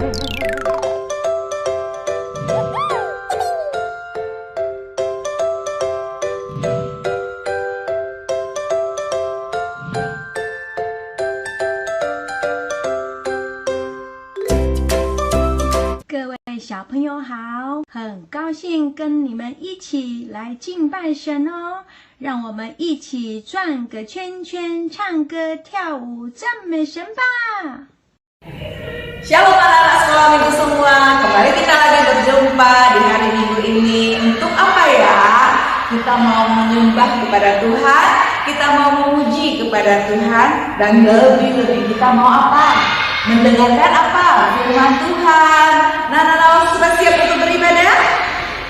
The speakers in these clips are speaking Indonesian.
各位小朋友好，很高兴跟你们一起来敬拜神哦，让我们一起转个圈圈，唱歌跳舞，赞美神吧。 Shalom anak-anak sekolah minggu semua, kembali kita lagi berjumpa di hari minggu ini. Untuk apa ya? Kita mau menyembah kepada Tuhan, kita mau memuji kepada Tuhan, dan lebih-lebih kita mau apa? Mendengarkan apa? Firman Tuhan. Nah, anak-anak sudah siap untuk beribadah?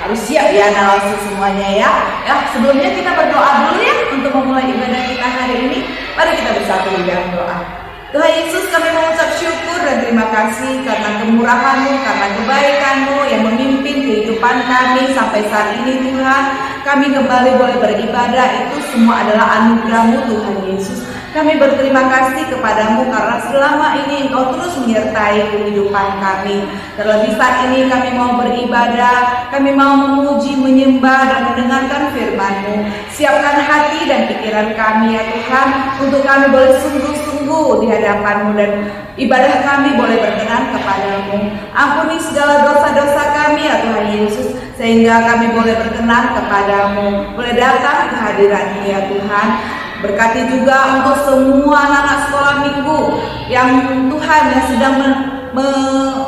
Harus siap ya anak-anak semuanya ya. Ya, sebelumnya kita berdoa dulu ya untuk memulai ibadah kita hari ini. Mari kita bersatu di dalam doa. Tuhan Yesus, kami mengucap syukur dan terima kasih karena kemurahan-Mu, karena kebaikan-Mu yang memimpin kehidupan kami sampai saat ini Tuhan. Kami kembali boleh beribadah, itu semua adalah anugerah-Mu Tuhan Yesus. Kami berterima kasih kepadamu karena selama ini Engkau terus menyertai kehidupan kami. Terlebih saat ini kami mau beribadah, kami mau memuji, menyembah dan mendengarkan firman-Mu. Siapkan hati dan pikiran kami ya Tuhan, untuk kami boleh sungguh-sungguh di hadapan-Mu dan ibadah kami boleh berkenan kepadamu. Ampuni segala dosa-dosa kami ya Tuhan Yesus, sehingga kami boleh berkenan kepadamu, boleh datang ke hadirat-Mu ya Tuhan. Berkati juga untuk semua anak-anak sekolah minggu yang Tuhan yang sedang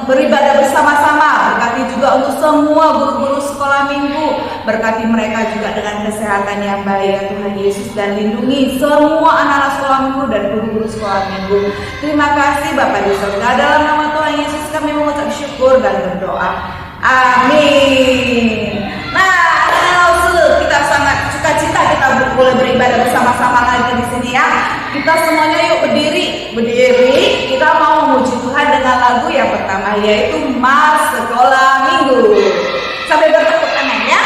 beribadah bersama-sama. Berkati juga untuk semua guru-guru sekolah minggu. Berkati mereka juga dengan kesehatan yang baik ya Tuhan Yesus, dan lindungi semua anak-anak sekolah minggu dan guru-guru sekolah minggu. Terima kasih Bapa di surga, dalam nama Tuhan Yesus kami mengucap syukur dan berdoa. Amin. Nah, kita sangat sukacita kita boleh beribadah bersama-sama lagi di sini ya. Kita semuanya yuk berdiri. Kita mau memuji Tuhan dengan lagu yang pertama, yaitu Mas Sekolah Minggu. Sampai bertepuk tangan ya.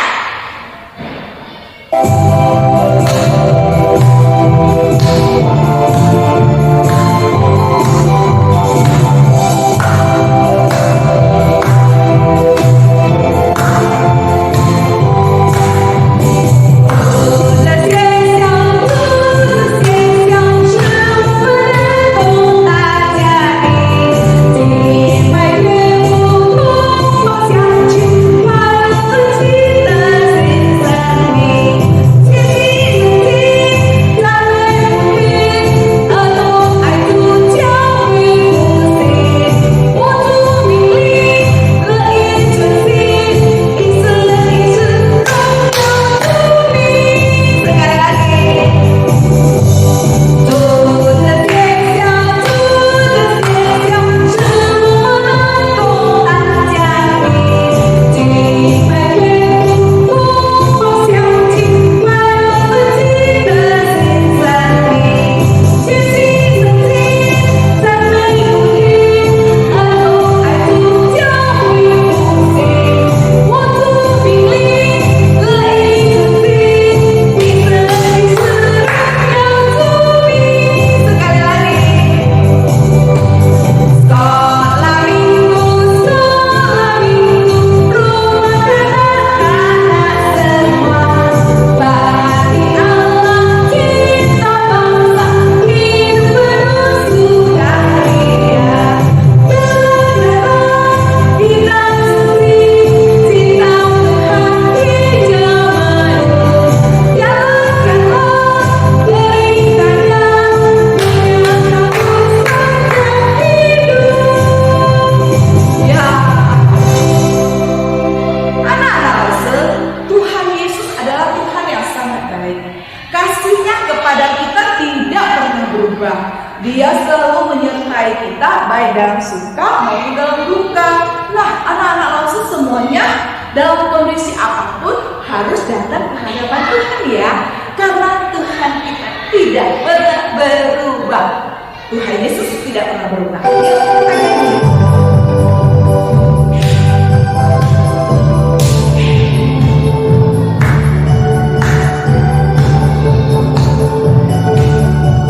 Dia selalu menyertai kita baik dalam suka maupun dalam duka. Nah, anak-anak langsung semuanya dalam kondisi apapun harus datang ke hadapan Tuhan ya, karena Tuhan kita tidak pernah berubah. Tuhan Yesus tidak pernah berubah.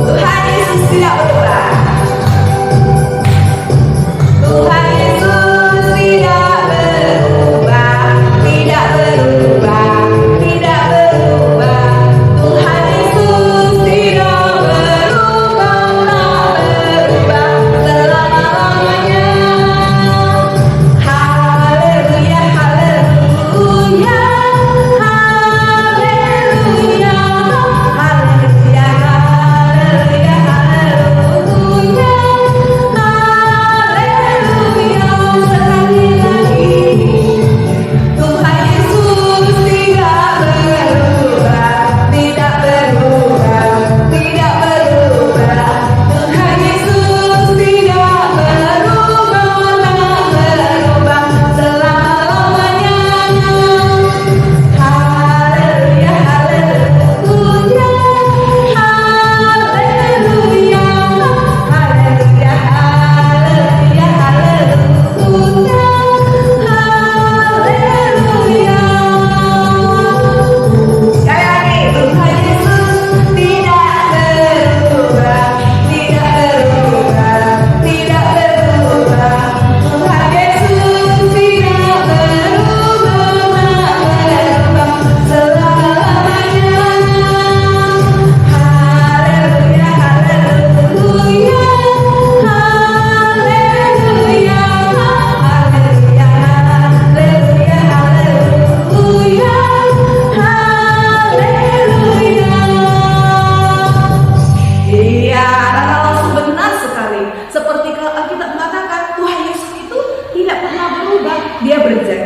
Tuhan Yesus tidak berubah. Tuhan Yesus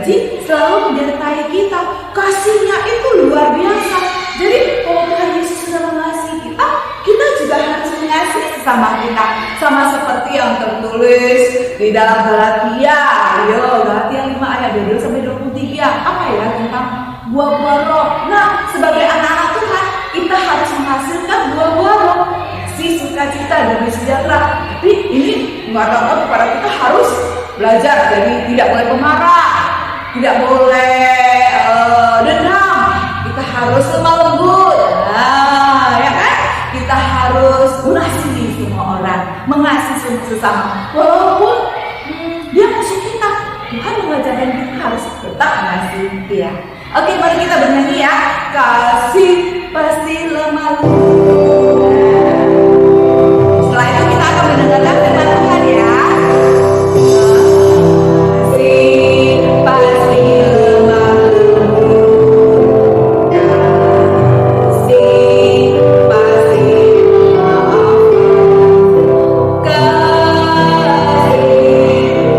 berjanji selalu menyertai kita. Kasih-Nya itu luar biasa. Jadi kalau Tuhan Yesus sudah mengasihi kita, kita juga harus mengasihi sesama kita. Sama seperti yang tertulis di dalam Galatia. Galatia 5 ayat 22 sampai 23. Apa ya tentang buah-buah roh? Nah, sebagai anak-anak Tuhan, kita harus menghasilkan buah-buah roh. Si sukacita dan sejahtera. Tapi ini mengatakan kepada kita harus belajar. Jadi tidak boleh pemarah, tidak boleh dendam. Kita harus lemah lembut. Ya kan? Kita harus mengasihi semua orang, mengasihi semua sesama. Walaupun dia musuh kita, Tuhan mengajarkan kita harus tetap mengasihi dia. Oke, mari kita bernyanyi ya. Kasih pasti lemah lembut. Setelah itu kita akan mendengarkan firman Tuhan ya. Kasih pasti lemah lembut. Kasih pasti maafkan. Kasih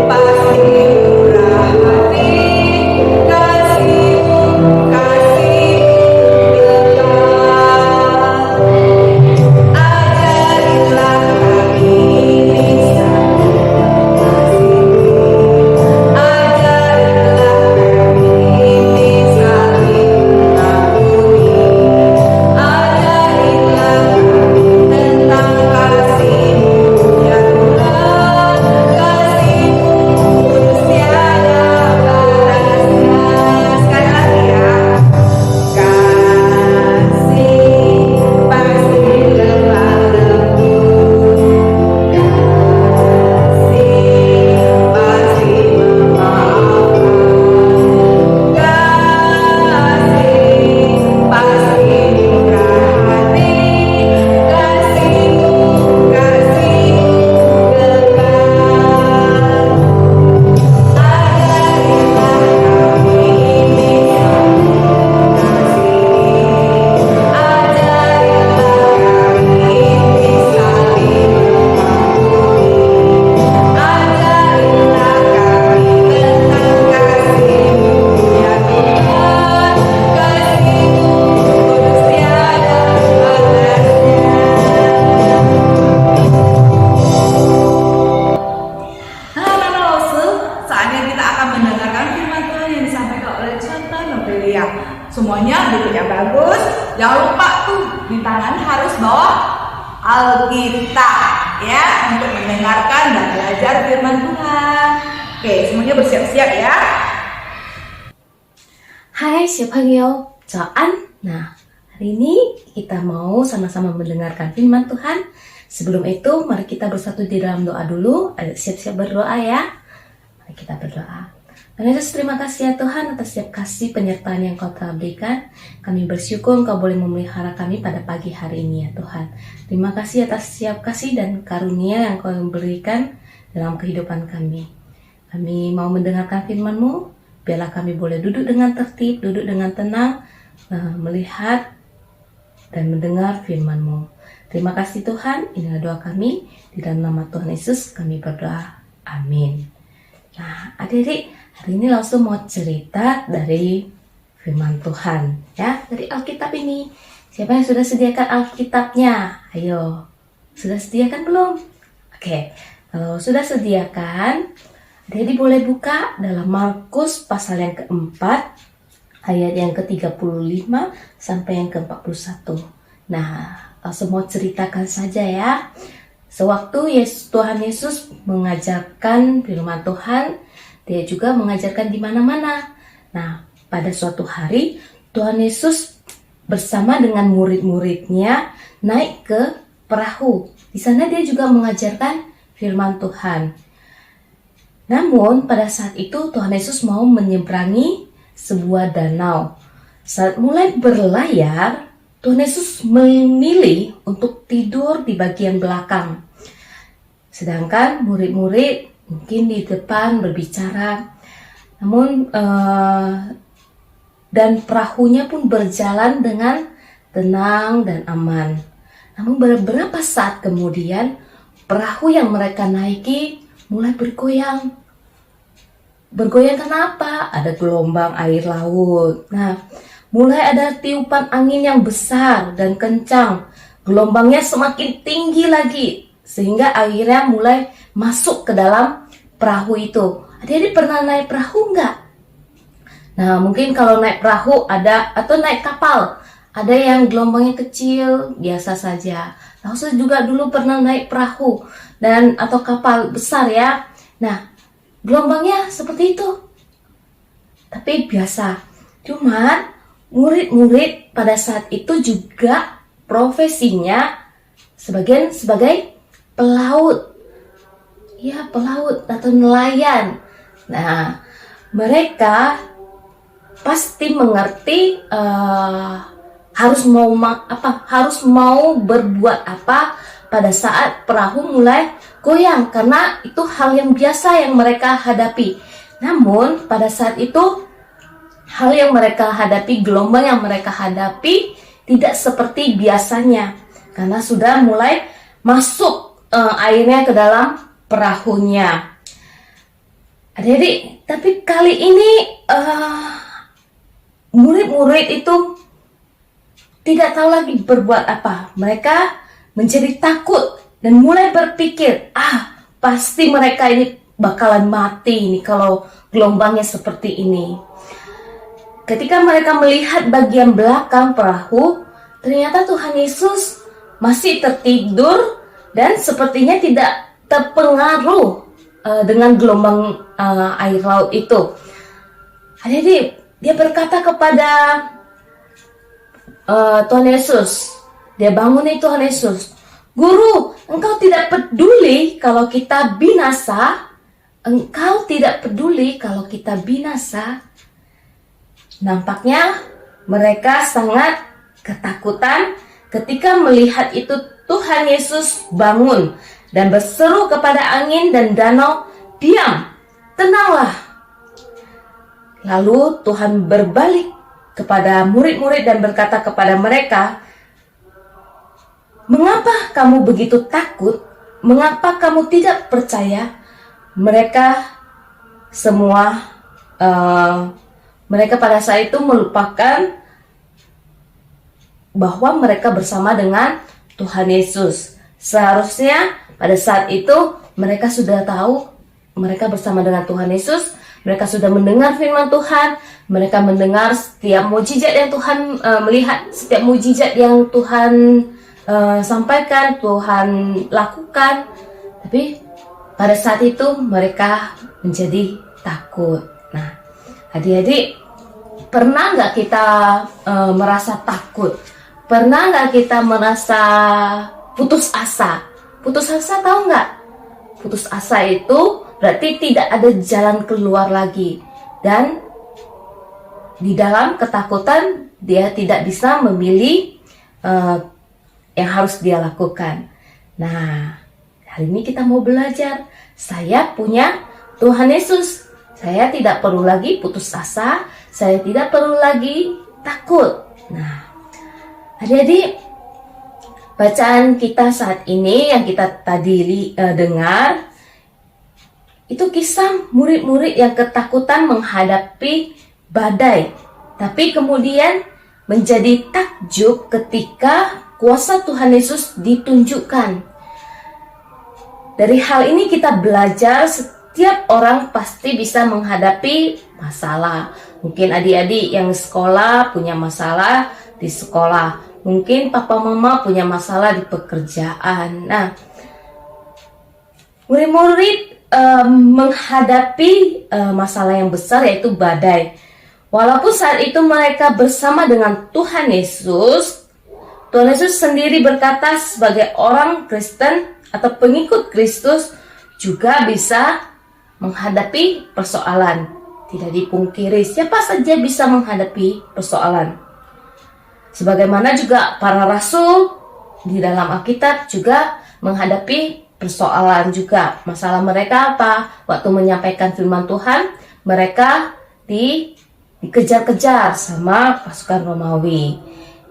pasti murah hati. Kasih-Mu kasih Semuanya bukunya bagus. Jangan lupa tuh di tangan harus bawa Alkitab ya untuk mendengarkan dan belajar firman Tuhan. Oke, semuanya bersiap-siap ya. Hai 小朋友，早安。Nah, hari ini kita mau sama-sama mendengarkan firman Tuhan. Sebelum itu, mari kita bersatu di dalam doa dulu. Ayo siap-siap berdoa ya. Mari kita berdoa. Tuhan Yesus, terima kasih ya Tuhan atas setiap kasih penyertaan yang Kau telah berikan. Kami bersyukur Kau boleh memelihara kami pada pagi hari ini ya Tuhan. Terima kasih atas setiap kasih dan karunia yang Kau berikan dalam kehidupan kami. Kami mau mendengarkan firman-Mu. Biarlah kami boleh duduk dengan tertib, duduk dengan tenang, melihat dan mendengar firman-Mu. Terima kasih Tuhan, inilah doa kami. Di dalam nama Tuhan Yesus kami berdoa. Amin. Nah, adik-adik, hari ini langsung mau cerita dari firman Tuhan ya, dari Alkitab ini. Siapa yang sudah sediakan Alkitabnya? Ayo, sudah sediakan belum? Oke, kalau sudah sediakan, adik-adik boleh buka dalam Markus pasal yang keempat, ayat yang ke-35 sampai yang ke-41. Nah, langsung mau ceritakan saja ya. Sewaktu Tuhan Yesus mengajarkan firman Tuhan, dia juga mengajarkan di mana-mana. Nah, pada suatu hari Tuhan Yesus bersama dengan murid-muridnya naik ke perahu. Di sana dia juga mengajarkan firman Tuhan. Namun pada saat itu Tuhan Yesus mau menyeberangi sebuah danau. Saat mulai berlayar, Tuhan Yesus memilih untuk tidur di bagian belakang. Sedangkan murid-murid mungkin di depan berbicara. Namun dan perahunya pun berjalan dengan tenang dan aman. Namun beberapa saat kemudian perahu yang mereka naiki mulai bergoyang. bergoyang kenapa? Ada gelombang air laut. Nah, mulai ada tiupan angin yang besar dan kencang. Gelombangnya semakin tinggi lagi, sehingga airnya mulai masuk ke dalam perahu itu. Adik-adik pernah naik perahu nggak? Nah, mungkin kalau naik perahu ada, atau naik kapal, ada yang gelombangnya kecil, biasa saja. Nah, saya juga dulu pernah naik perahu dan atau kapal besar ya. Nah, gelombangnya seperti itu. Tapi biasa. Cuman murid-murid pada saat itu juga profesinya sebagai pelaut. Ya, pelaut atau nelayan. Nah, mereka pasti mengerti harus mau berbuat apa pada saat perahu mulai goyang, karena itu hal yang biasa yang mereka hadapi. Namun pada saat itu hal yang mereka hadapi, gelombang yang mereka hadapi tidak seperti biasanya, karena sudah mulai masuk airnya ke dalam perahunya. Adik-adik, tapi kali ini murid-murid itu tidak tahu lagi berbuat apa. Mereka menjadi takut dan mulai berpikir, pasti mereka ini bakalan mati nih kalau gelombangnya seperti ini. Ketika mereka melihat bagian belakang perahu, ternyata Tuhan Yesus masih tertidur dan sepertinya tidak terpengaruh dengan gelombang air laut itu. Adik-adik, dia berkata kepada Tuhan Yesus, dia bangun nih Tuhan Yesus, "Guru, engkau tidak peduli kalau kita binasa? Engkau tidak peduli kalau kita binasa?" Nampaknya mereka sangat ketakutan ketika melihat itu. Tuhan Yesus bangun dan berseru kepada angin dan danau, "Diam, tenanglah." Lalu Tuhan berbalik kepada murid-murid dan berkata kepada mereka, "Mengapa kamu begitu takut? Mengapa kamu tidak percaya?" Mereka semua mereka pada saat itu melupakan bahwa mereka bersama dengan Tuhan Yesus. Seharusnya pada saat itu mereka sudah tahu mereka bersama dengan Tuhan Yesus. Mereka sudah mendengar firman Tuhan. Mereka mendengar setiap mukjizat yang Tuhan melihat, setiap mukjizat yang Tuhan sampaikan, Tuhan lakukan. Tapi pada saat itu mereka menjadi takut. Nah, adik-adik, pernah nggak kita merasa takut? Pernah nggak kita merasa putus asa? Putus asa, tahu nggak? Putus asa itu berarti tidak ada jalan keluar lagi. Dan di dalam ketakutan dia tidak bisa memilih yang harus dia lakukan. Nah, hari ini kita mau belajar. Saya punya Tuhan Yesus. Saya tidak perlu lagi putus asa. Saya tidak perlu lagi takut. Nah, adik-adik, bacaan kita saat ini yang kita tadi dengar, itu kisah murid-murid yang ketakutan menghadapi badai. Tapi kemudian menjadi takjub ketika kuasa Tuhan Yesus ditunjukkan. Dari hal ini kita belajar setiap orang pasti bisa menghadapi masalah. Mungkin adik-adik yang sekolah punya masalah di sekolah. Mungkin papa mama punya masalah di pekerjaan. Nah, murid-murid menghadapi masalah yang besar, yaitu badai. Walaupun saat itu mereka bersama dengan Tuhan Yesus, Tuhan Yesus sendiri berkata sebagai orang Kristen atau pengikut Kristus juga bisa menghadapi persoalan. Tidak dipungkiri, siapa saja bisa menghadapi persoalan. Sebagaimana juga para rasul di dalam Alkitab juga menghadapi persoalan juga. Masalah mereka apa? Waktu menyampaikan firman Tuhan, mereka dikejar-kejar sama pasukan Romawi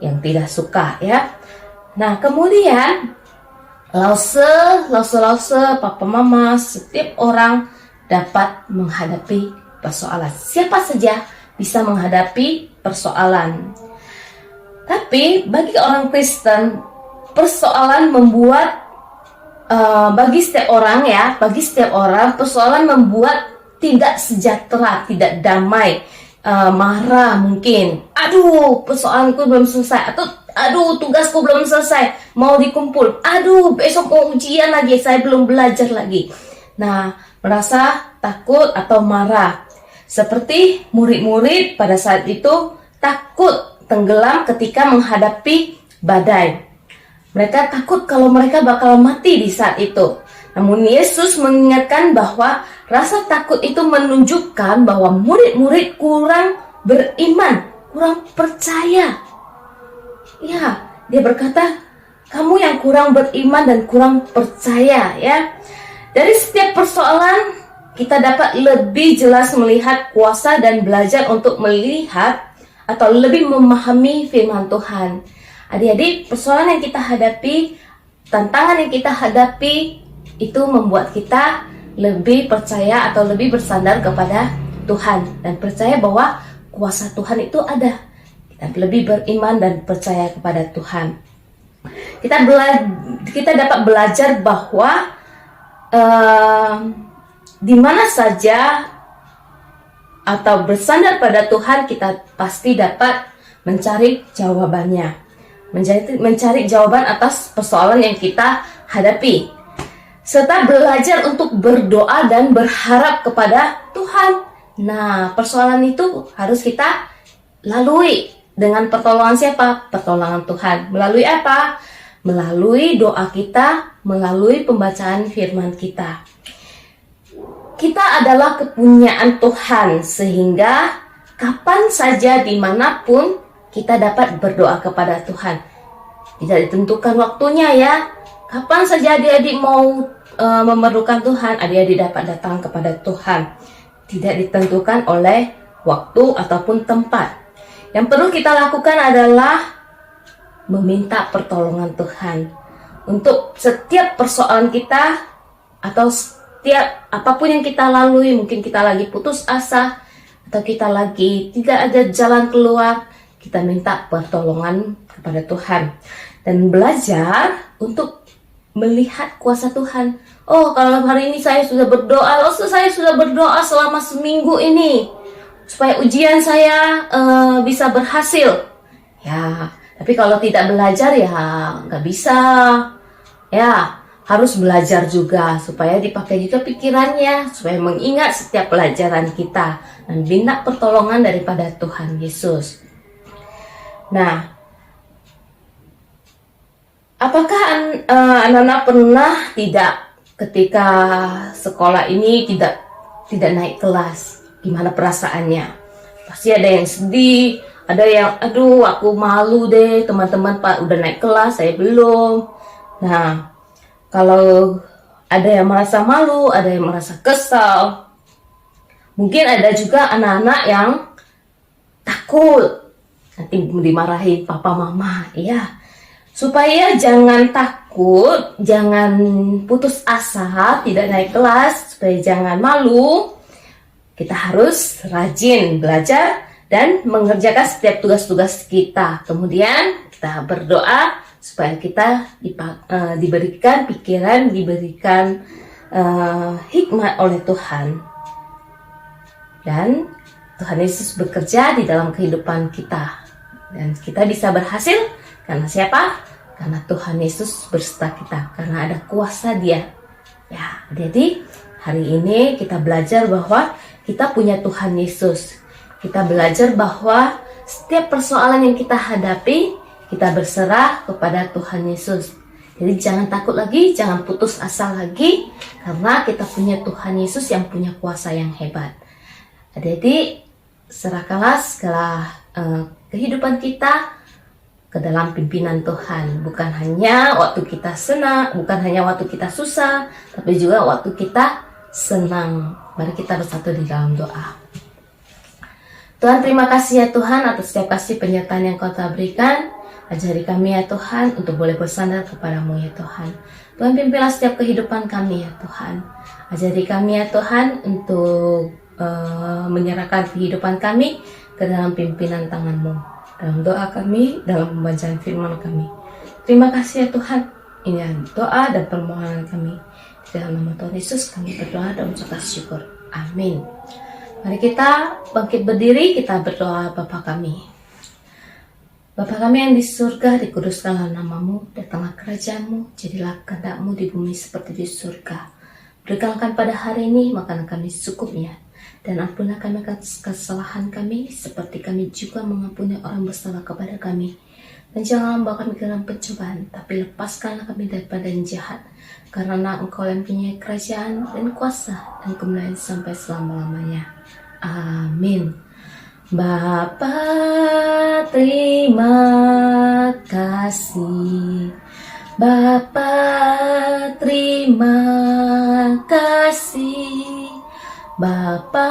yang tidak suka ya. Nah, kemudian lause, papa mama, setiap orang dapat menghadapi persoalan. Siapa saja bisa menghadapi persoalan. Tapi bagi orang Kristen, persoalan membuat bagi setiap orang persoalan membuat tidak sejahtera, tidak damai, marah mungkin. Aduh, persoalanku belum selesai, atau aduh, tugasku belum selesai, mau dikumpul. Aduh, besok mau ujian lagi, saya belum belajar lagi. Nah, merasa takut atau marah. Seperti murid-murid pada saat itu takut tenggelam ketika menghadapi badai. Mereka takut kalau mereka bakal mati di saat itu. Namun Yesus mengingatkan bahwa rasa takut itu menunjukkan bahwa murid-murid kurang beriman, kurang percaya. Ya, dia berkata, kamu yang kurang beriman dan kurang percaya ya. Dari setiap persoalan, kita dapat lebih jelas melihat kuasa dan belajar untuk melihat atau lebih memahami firman Tuhan. Adik-adik, persoalan yang kita hadapi, tantangan yang kita hadapi, itu membuat kita lebih percaya atau lebih bersandar kepada Tuhan. Dan percaya bahwa kuasa Tuhan itu ada. Kita lebih beriman dan percaya kepada Tuhan. Kita dapat belajar bahwa di mana saja atau bersandar pada Tuhan, kita pasti dapat mencari jawabannya, mencari jawaban atas persoalan yang kita hadapi, serta belajar untuk berdoa dan berharap kepada Tuhan. Nah, persoalan itu harus kita lalui dengan pertolongan siapa? Pertolongan Tuhan. Melalui apa? Melalui doa kita, melalui pembacaan firman kita. Kita adalah kepunyaan Tuhan, sehingga kapan saja, dimanapun, kita dapat berdoa kepada Tuhan. Tidak ditentukan waktunya ya. Kapan saja adik-adik mau memerlukan Tuhan, adik-adik dapat datang kepada Tuhan. Tidak ditentukan oleh waktu ataupun tempat. Yang perlu kita lakukan adalah meminta pertolongan Tuhan untuk setiap persoalan kita, atau setiap apapun yang kita lalui. Mungkin kita lagi putus asa, atau kita lagi tidak ada jalan keluar, kita minta pertolongan kepada Tuhan dan belajar untuk melihat kuasa Tuhan. Oh, kalau hari ini saya sudah berdoa, saya sudah berdoa selama seminggu ini supaya ujian saya bisa berhasil. Ya, tapi kalau tidak belajar ya nggak bisa. Ya, harus belajar juga supaya dipakai juga pikirannya, supaya mengingat setiap pelajaran kita dan minta pertolongan daripada Tuhan Yesus. Nah, apakah anak-anak pernah tidak ketika sekolah ini tidak naik kelas? Gimana perasaannya? Pasti ada yang sedih, ada yang aduh aku malu deh, teman-teman Pak udah naik kelas, saya belum. Nah, kalau ada yang merasa malu, ada yang merasa kesal. Mungkin ada juga anak-anak yang takut nanti dimarahin papa mama. Iya. Supaya jangan takut, jangan putus asa, tidak naik kelas, supaya jangan malu, kita harus rajin belajar dan mengerjakan setiap tugas-tugas kita. Kemudian kita berdoa supaya kita diberikan pikiran, diberikan hikmat oleh Tuhan. Dan Tuhan Yesus bekerja di dalam kehidupan kita. Dan kita bisa berhasil karena siapa? Karena Tuhan Yesus berserta kita, karena ada kuasa Dia. Ya, jadi hari ini kita belajar bahwa kita punya Tuhan Yesus. Kita belajar bahwa setiap persoalan yang kita hadapi, kita berserah kepada Tuhan Yesus. Jadi jangan takut lagi, jangan putus asa lagi, karena kita punya Tuhan Yesus yang punya kuasa yang hebat. Adik-adik, serahkanlah segala kehidupan kita ke dalam pimpinan Tuhan. Bukan hanya waktu kita senang, bukan hanya waktu kita susah, tapi juga waktu kita senang. Mari kita bersatu di dalam doa. Tuhan, terima kasih ya Tuhan atas setiap kasih penyertaan yang Kau telah berikan. Ajari kami ya Tuhan untuk boleh bersandar kepadamu ya Tuhan. Tuhan, pimpinlah setiap kehidupan kami ya Tuhan. Ajari kami ya Tuhan untuk menyerahkan kehidupan kami ke dalam pimpinan tangan-Mu. Dalam doa kami, dalam pembacaan firman kami. Terima kasih ya Tuhan. Ini doa dan permohonan kami. Di dalam nama Tuhan Yesus kami berdoa dan mengucap syukur. Amin. Mari kita bangkit berdiri, kita berdoa Bapa kami. Bapa kami yang di surga, dikuduskanlah nama-Mu, datanglah kerajaan-Mu, jadilah kehendak-Mu di bumi seperti di surga. Berikanlah pada hari ini makanan kami secukupnya, dan ampunilah kami akan kesalahan kami, seperti kami juga mengampuni orang bersalah kepada kami. Dan janganlah membawa kami ke dalam pencobaan, tapi lepaskanlah kami daripada yang jahat, karena Engkau yang punya kerajaan dan kuasa dan kemuliaan sampai selama-lamanya. Amin. Bapa, terima kasih. Bapa, terima kasih. Bapa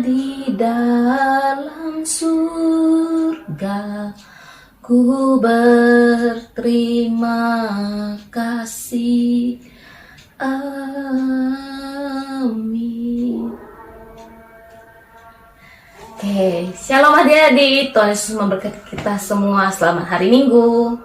di dalam surga, ku berterima kasih. Amin. Oke, shalom adik-adik. Tuhan Yesus memberkati kita semua. Selamat hari Minggu.